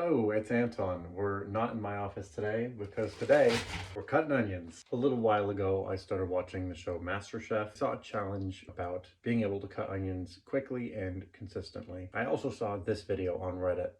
Hello, it's Anton. We're not in my office today because today we're cutting onions. A little while ago, I started watching the show Masterchef. I saw a challenge about being able to cut onions quickly and consistently. I also saw this video on Reddit.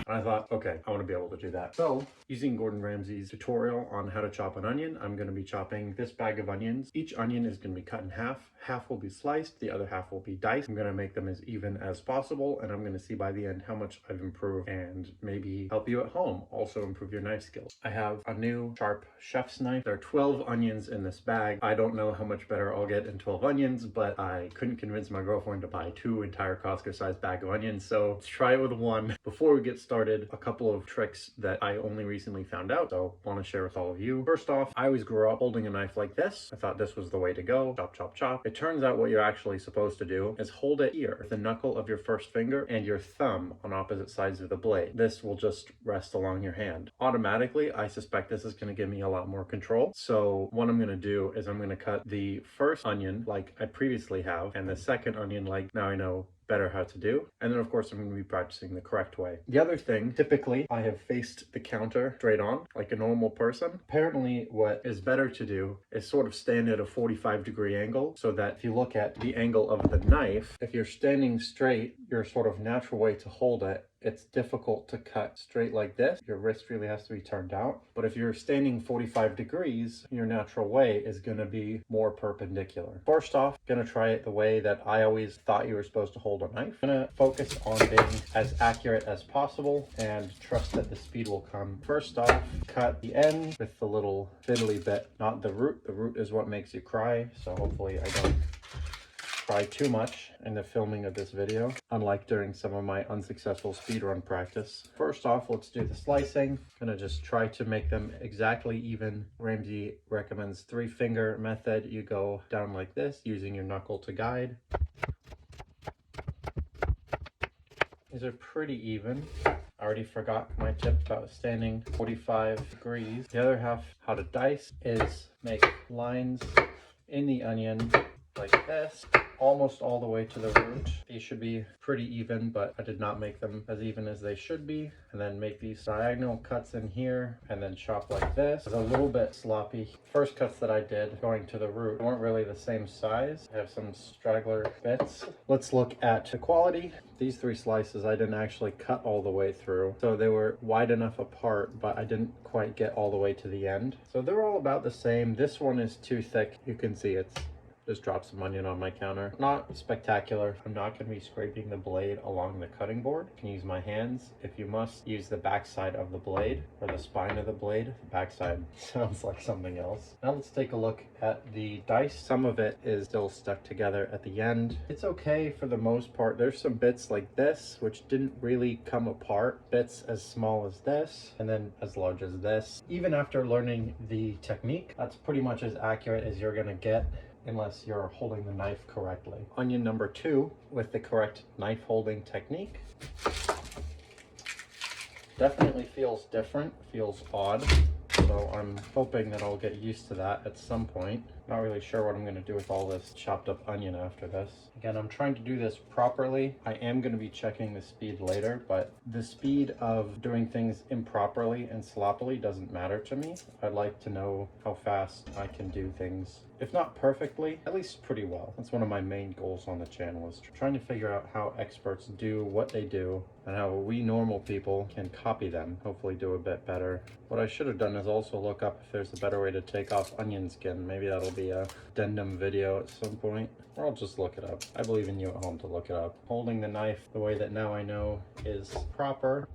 I thought, okay, I want to be able to do that. So, using Gordon Ramsay's tutorial on how to chop an onion, I'm going to be chopping this bag of onions. Each onion is going to be cut in half. Half will be sliced, the other half will be diced. I'm going to make them as even as possible, and I'm going to see by the end how much I've improved and maybe help you at home also improve your knife skills. I have a new sharp chef's knife. There are 12 onions in this bag. I don't know how much better I'll get in 12 onions, but I couldn't convince my girlfriend to buy 2 entire Costco-sized bag of onions, so let's try it with 1. Before we get started, a couple of tricks that I only recently found out, so I want to share with all of you. First off, I always grew up holding a knife like this. I thought this was the way to go. Chop, chop, chop. It turns out what you're actually supposed to do is hold it here with the knuckle of your first finger and your thumb on opposite sides of the blade. This will just rest along your hand. Automatically, I suspect this is going to give me a lot more control. So what I'm going to do is I'm going to cut the first onion like I previously have, and the second onion like now I know better how to do. And then of course I'm going to be practicing the correct way. The other thing, typically I have faced the counter straight on like a normal person. Apparently what is better to do is sort of stand at a 45-degree angle, so that if you look at the angle of the knife, if you're standing straight, your sort of natural way to hold it, it's difficult to cut straight like this. Your wrist really has to be turned out. But if you're standing 45 degrees, your natural way is going to be more perpendicular. First off, I'm going to try it the way that I always thought you were supposed to hold a knife. I'm going to focus on being as accurate as possible and trust that the speed will come. First off, cut the end with the little fiddly bit, not the root. The root is what makes you cry, so hopefully I don't cry too much in the filming of this video, unlike during some of my unsuccessful speedrun practice. First off, let's do the slicing. I'm gonna just try to make them exactly even. Ramsay recommends 3-finger method. You go down like this, using your knuckle to guide. These are pretty even. I already forgot my tip about standing 45 degrees. The other half, how to dice, is make lines in the onion like this, almost all the way to the root. These should be pretty even, but I did not make them as even as they should be. And then make these diagonal cuts in here and then chop like this. It's a little bit sloppy. First cuts that I did going to the root weren't really the same size. I have some straggler bits. Let's look at the quality. These 3 slices I didn't actually cut all the way through, so they were wide enough apart, but I didn't quite get all the way to the end. So they're all about the same. This one is too thick. You can see it's just dropped some onion on my counter. Not spectacular. I'm not going to be scraping the blade along the cutting board. I can use my hands. If you must, use the backside of the blade or the spine of the blade. The backside sounds like something else. Now let's take a look at the dice. Some of it is still stuck together at the end. It's okay for the most part. There's some bits like this which didn't really come apart. Bits as small as this and then as large as this. Even after learning the technique, that's pretty much as accurate as you're going to get, unless you're holding the knife correctly. Onion number 2 with the correct knife holding technique. Definitely feels different, feels odd. So I'm hoping that I'll get used to that at some point. Not really sure what I'm going to do with all this chopped up onion after this. Again, I'm trying to do this properly. I am going to be checking the speed later, but the speed of doing things improperly and sloppily doesn't matter to me. I'd like to know how fast I can do things, if not perfectly, at least pretty well. That's one of my main goals on the channel, is trying to figure out how experts do what they do and how we normal people can copy them, hopefully do a bit better. What I should have done is also look up if there's a better way to take off onion skin. Maybe that'll be a addendum video at some point, or I'll just look it up. I believe in you at home to look it up. Holding the knife the way that now I know is proper.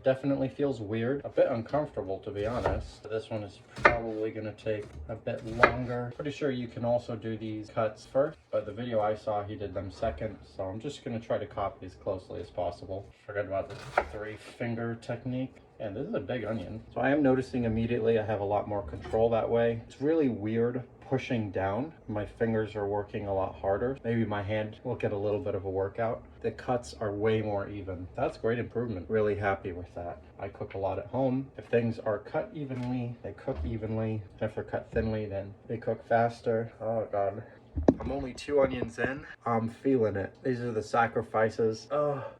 Definitely feels weird, a bit uncomfortable to be honest. This one is probably going to take a bit longer. Pretty sure you can also do these cuts first, but the video I saw he did them second, so I'm just going to try to copy as closely as possible. Forget about the 3-finger technique. And this is a big onion, so I am noticing immediately I have a lot more control that way. It's really weird pushing down. My fingers are working a lot harder. Maybe my hand will get a little bit of a workout. The cuts are way more even. That's great improvement. Really happy with that. I cook a lot at home. If things are cut evenly, they cook evenly. If they're cut thinly, then they cook faster. Oh God. I'm only 2 onions in. I'm feeling it. These are the sacrifices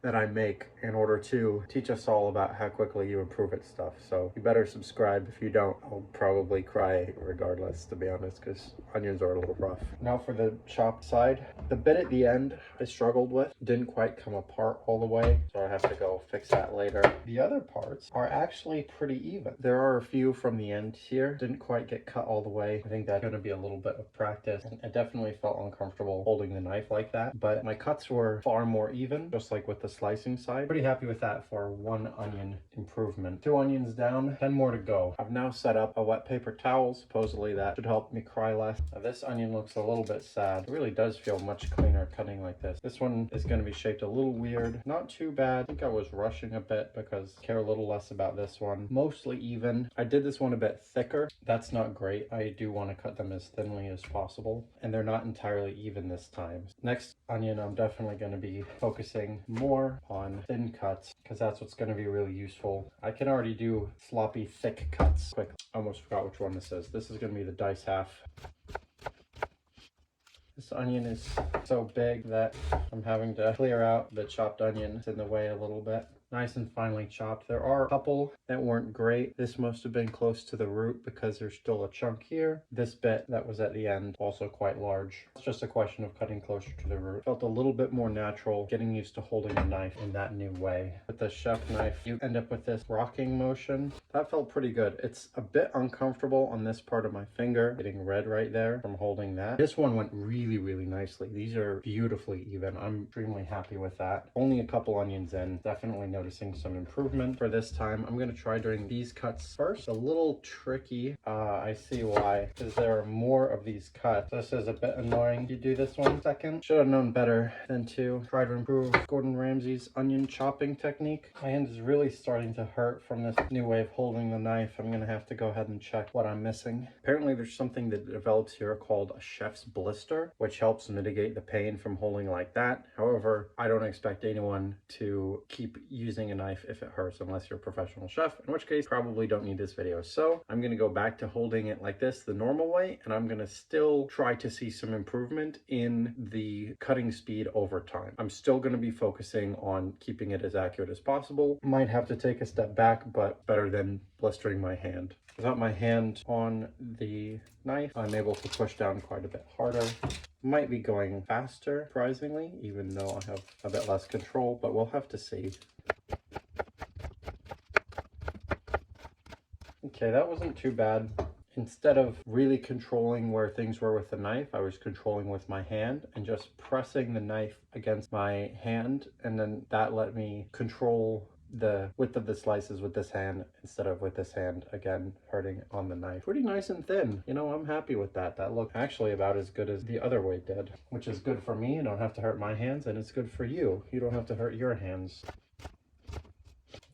that I make in order to teach us all about how quickly you improve at stuff. So you better subscribe. If you don't, I'll probably cry regardless, to be honest, because onions are a little rough. Now for the chopped side. The bit at the end I struggled with. Didn't quite come apart all the way, so I have to go fix that later. The other parts are actually pretty even. There are a few from the end here. Didn't quite get cut all the way. I think that's going to be a little bit of practice. And I definitely felt uncomfortable holding the knife like that, but my cuts were far more even, just like with the slicing side. Pretty happy with that for 1 onion improvement. 2 onions down, 10 more to go. I've now set up a wet paper towel. Supposedly that should help me cry less. Now this onion looks a little bit sad. It really does feel much cleaner cutting like this. This one is going to be shaped a little weird. Not too bad. I think I was rushing a bit because I care a little less about this one. Mostly even. I did this one a bit thicker. That's not great. I do want to cut them as thinly as possible, and they're not entirely even this time. Next onion, I'm definitely going to be focusing more on thin cuts because that's what's going to be really useful. I can already do sloppy thick cuts quick. I almost forgot which one this is. This is going to be the dice half. This onion is so big that I'm having to clear out the chopped onion. It's in the way a little bit. Nice and finely chopped. There are a couple that weren't great. This must have been close to the root because there's still a chunk here. This bit that was at the end, also quite large. It's just a question of cutting closer to the root. Felt a little bit more natural, getting used to holding a knife in that new way. With the chef knife, you end up with this rocking motion. That felt pretty good. It's a bit uncomfortable on this part of my finger, getting red right there from holding that. This one went really, really nicely. These are beautifully even. I'm extremely happy with that. Only a couple onions in, definitely noticing some improvement. For this time, I'm going to try doing these cuts first. A little tricky. I see why, because there are more of these cuts. This is a bit annoying. You do this one second. Should have known better than to try to improve Gordon Ramsay's onion chopping technique. My hand is really starting to hurt from this new way of holding the knife. I'm going to have to go ahead and check what I'm missing. Apparently there's something that develops here called a chef's blister, which helps mitigate the pain from holding like that. However, I don't expect anyone to keep using a knife if it hurts unless you're a professional chef, in which case probably don't need this video. So I'm going to go back to holding it like this the normal way, and I'm going to still try to see some improvement in the cutting speed over time. I'm still going to be focusing on keeping it as accurate as possible. Might have to take a step back, but better than blistering my hand. Without my hand on the knife, I'm able to push down quite a bit harder. Might be going faster, surprisingly, even though I have a bit less control, but we'll have to see. Okay, that wasn't too bad. Instead of really controlling where things were with the knife, I was controlling with my hand and just pressing the knife against my hand, and then that let me control the width of the slices with this hand instead of with this hand, again, hurting on the knife. Pretty nice and thin. You know, I'm happy with that. That looked actually about as good as the other way did, which is good for me. You don't have to hurt my hands, and it's good for you. You don't have to hurt your hands.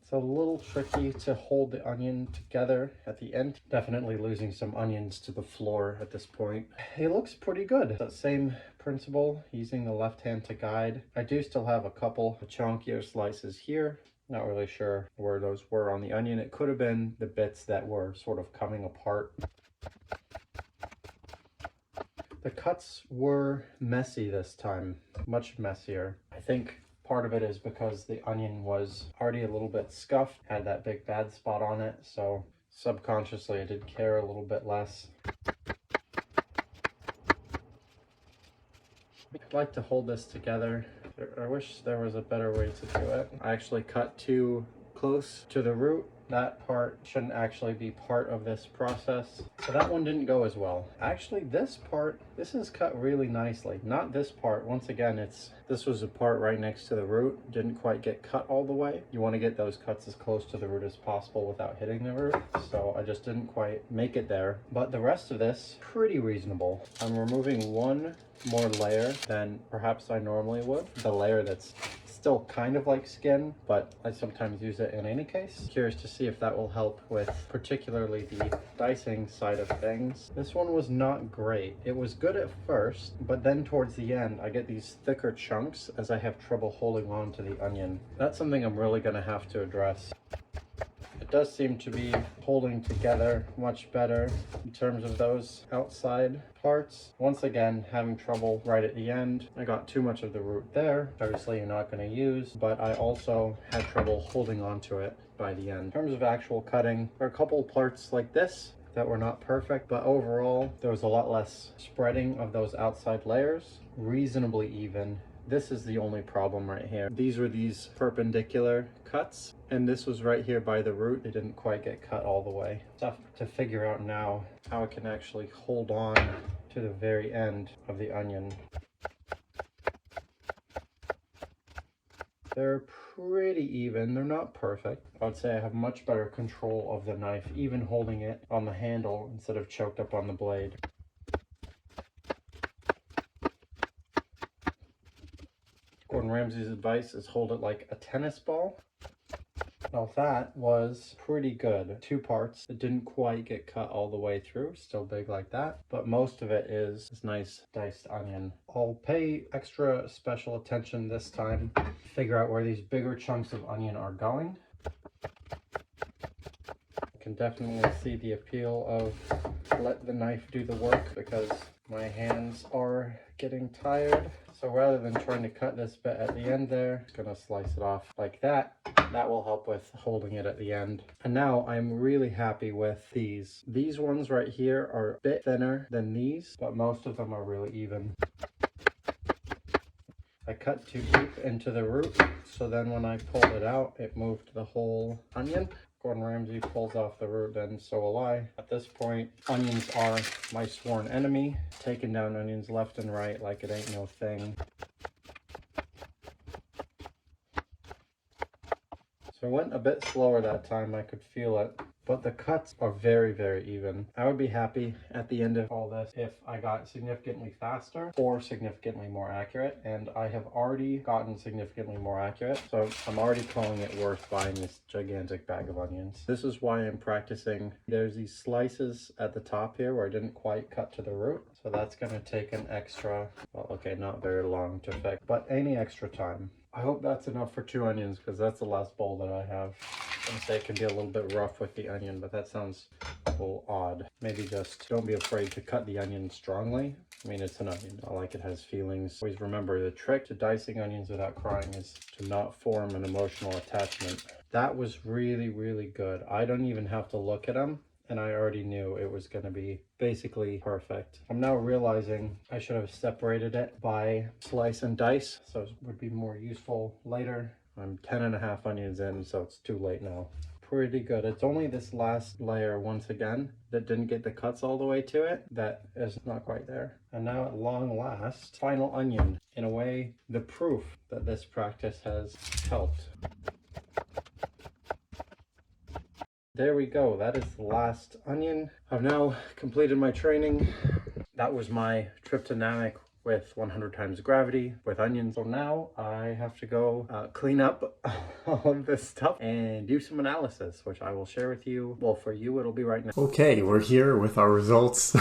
It's a little tricky to hold the onion together at the end. Definitely losing some onions to the floor at this point. It looks pretty good. That same principle, using the left hand to guide. I do still have a couple of chunkier slices here. Not really sure where those were on the onion. It could have been the bits that were sort of coming apart. The cuts were messy this time, much messier. I think part of it is because the onion was already a little bit scuffed, had that big bad spot on it, so subconsciously I did care a little bit less. I'd like to hold this together. I wish there was a better way to do it. I actually cut too close to the root. That part shouldn't actually be part of this process. So that one didn't go as well. Actually, this part, this is cut really nicely. Not this part. Once again, this was a part right next to the root. Didn't quite get cut all the way. You want to get those cuts as close to the root as possible without hitting the root. So I just didn't quite make it there. But the rest of this, pretty reasonable. I'm removing one more layer than perhaps I normally would. The layer that's still kind of like skin, but I sometimes use it in any case. Curious to see if that will help with particularly the dicing side of things. This one was not great. It was good at first, but then towards the end I get these thicker chunks as I have trouble holding on to the onion. That's something I'm really gonna have to address. I It does seem to be holding together much better in terms of those outside parts. Once again, having trouble right at the end. I got too much of the root there. Obviously you're not going to use, but I also had trouble holding on to it by the end. In terms of actual cutting, there are a couple parts like this that were not perfect, but overall there was a lot less spreading of those outside layers, reasonably even. This is the only problem right here. These were these perpendicular cuts, and this was right here by the root. It didn't quite get cut all the way. Tough to figure out now how it can actually hold on to the very end of the onion. They're pretty even. They're not perfect. I would say I have much better control of the knife, even holding it on the handle instead of choked up on the blade. Gordon Ramsay's advice is hold it like a tennis ball. Now that was pretty good. 2 parts. It didn't quite get cut all the way through, still big like that, but most of it is this nice diced onion. I'll pay extra special attention this time, figure out where these bigger chunks of onion are going. I can definitely see the appeal of let the knife do the work because my hands are getting tired. So rather than trying to cut this bit at the end there, I'm just gonna slice it off like that. That will help with holding it at the end. And now I'm really happy with these. These ones right here are a bit thinner than these, but most of them are really even. I cut too deep into the root, so then when I pulled it out, it moved the whole onion. Gordon Ramsay pulls off the root, then so will I. At this point, onions are my sworn enemy. Taking down onions left and right like it ain't no thing. So I went a bit slower that time, I could feel it. But the cuts are very, very even. I would be happy at the end of all this if I got significantly faster or significantly more accurate. And I have already gotten significantly more accurate. So I'm already calling it worth buying this gigantic bag of onions. This is why I'm practicing. There's these slices at the top here where I didn't quite cut to the root. So that's gonna take an extra, well, okay, not very long to fix, but any extra time. I hope that's enough for 2 onions because that's the last bowl that I have. I'm gonna say it can be a little bit rough with the onion, but that sounds a little odd. Maybe just don't be afraid to cut the onion strongly. I mean, it's an onion, not like it has feelings. Always remember the trick to dicing onions without crying is to not form an emotional attachment. That was really, really good. I don't even have to look at them, and I already knew it was gonna be basically perfect. I'm now realizing I should have separated it by slice and dice, so it would be more useful later. I'm 10.5 onions in, so it's too late now. Pretty good. It's only this last layer, once again, that didn't get the cuts all the way to it, that is not quite there. And now at long last, final onion. In a way, the proof that this practice has helped. There we go. That is the last onion. I've now completed my training. That was my trip to Namek with 100 times gravity with onions. So now I have to go clean up all of this stuff and do some analysis, which I will share with you. Well, for you, it'll be right now. Okay, we're here with our results.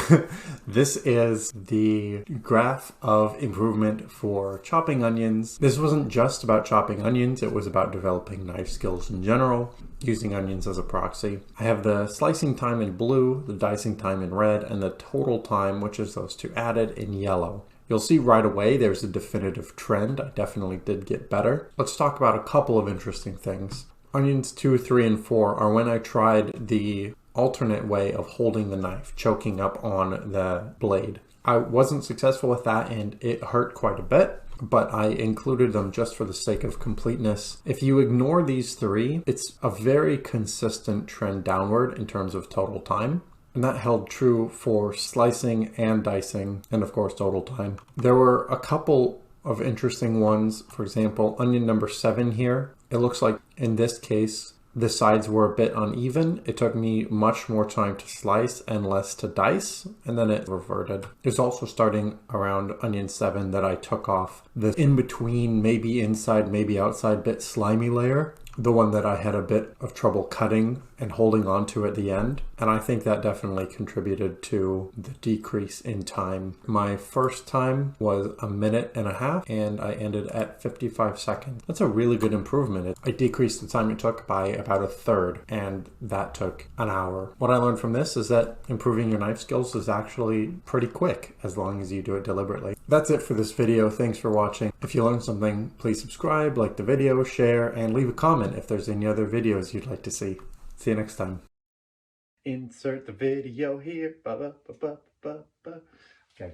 This is the graph of improvement for chopping onions. This wasn't just about chopping onions, it was about developing knife skills in general, using onions as a proxy. I have the slicing time in blue, the dicing time in red, and the total time, which is those 2 added, in yellow. You'll see right away there's a definitive trend. I definitely did get better. Let's talk about a couple of interesting things. Onions 2, 3, and 4 are when I tried the alternate way of holding the knife, choking up on the blade. I wasn't successful with that and it hurt quite a bit, but I included them just for the sake of completeness. If you ignore these 3, it's a very consistent trend downward in terms of total time. And that held true for slicing and dicing, and of course total time. There were a couple of interesting ones. For example, onion number 7 here. It looks like in this case, the sides were a bit uneven. It took me much more time to slice and less to dice, and then it reverted. There's also starting around onion 7 that I took off the in-between, maybe inside, maybe outside bit slimy layer. the one that I had a bit of trouble cutting and holding on to at the end. And I think that definitely contributed to the decrease in time. My first time was 1.5 minutes and I ended at 55 seconds. That's a really good improvement. I decreased the time it took by about 1/3, and that took an hour. What I learned from this is that improving your knife skills is actually pretty quick as long as you do it deliberately. That's it for this video. Thanks for watching. If you learned something, please subscribe, like the video, share, and leave a comment if there's any other videos you'd like to see. See you next time. Insert the video here. Ba, ba, ba, ba, ba, ba. Okay.